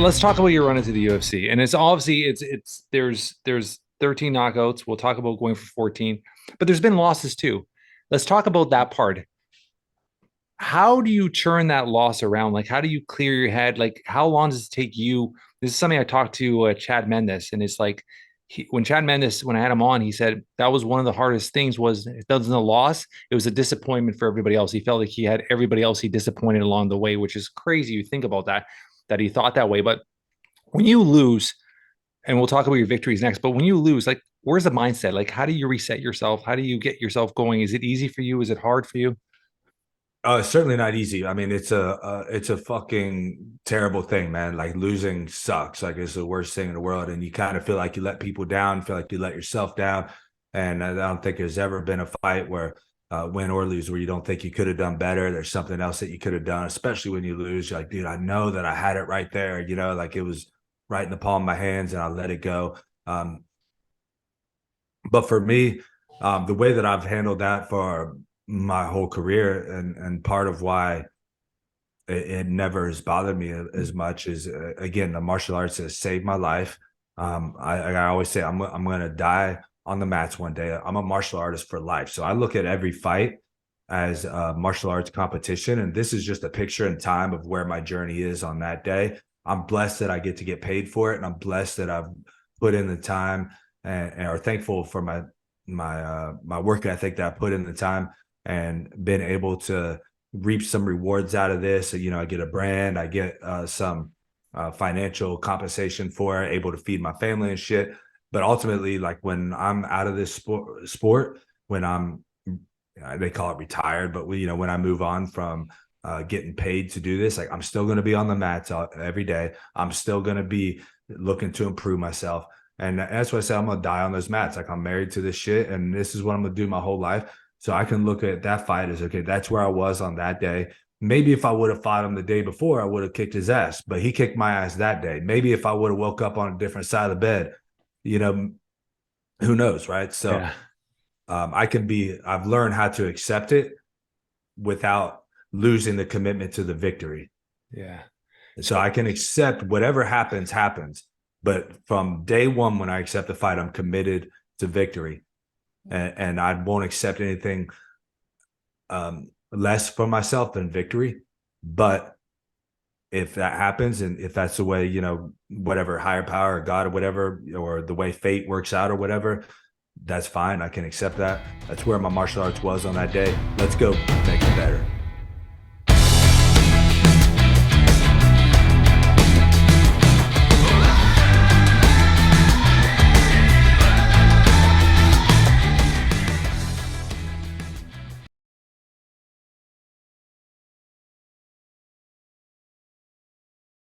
let's talk about your run into the UFC. And it's obviously there's 13 knockouts. We'll talk about going for 14, but there's been losses too. Let's talk about that part. How do you turn that loss around? Like, how do you clear your head? Like, how long does it take you? This is something I talked to Chad Mendes, and it's like when Chad Mendes, when I had him on, he said that was one of the hardest things. Was it wasn't a loss; it was a disappointment for everybody else. He felt like he had everybody else he disappointed along the way, which is crazy. You think about that he thought that way. But when you lose, and we'll talk about your victories next, but when you lose, like, where's the mindset? Like, how do you reset yourself? How do you get yourself going? Is it easy for you? Is it hard for you? It's certainly not easy. I mean, it's a fucking terrible thing, man. Like losing sucks. Like it's the worst thing in the world, and you kind of feel like you let people down, feel like you let yourself down. And I don't think there's ever been a fight where win or lose where you don't think you could have done better. There's something else that you could have done, especially when you lose. You're like, dude, I know that I had it right there. You know, like it was right in the palm of my hands, and I let it go. But for me, the way that I've handled that for my whole career, and part of why it never has bothered me as much is again, the martial arts has saved my life. I always say I'm going to die on the mats one day. I'm a martial artist for life, so I look at every fight as a martial arts competition, and this is just a picture in time of where my journey is on that day. I'm blessed that I get to get paid for it, and I'm blessed that I've put in the time and are thankful for my work ethic that I put in the time and been able to reap some rewards out of this. You know, I get a brand, I get some financial compensation for it, able to feed my family and shit. But ultimately, like when I'm out of this sport, when I'm, they call it retired, but you know, when I move on from getting paid to do this, like I'm still going to be on the mats every day. I'm still going to be looking to improve myself. And that's why I say I'm gonna die on those mats. Like I'm married to this shit, and this is what I'm gonna do my whole life. So I can look at that fight as okay, that's where I was on that day. Maybe if I would have fought him the day before, I would have kicked his ass, but he kicked my ass that day. Maybe if I would have woke up on a different side of the bed, you know, who knows, right? So Yeah. I've learned how to accept it without losing the commitment to the victory. Yeah. So I can accept whatever happens, happens. But from day one, when I accept the fight, I'm committed to victory. And I won't accept anything less for myself than victory. But if that happens, and if that's the way, you know, whatever higher power or God or whatever, or the way fate works out or whatever, that's fine. I can accept that. That's where my martial arts was on that day. Let's go make it better.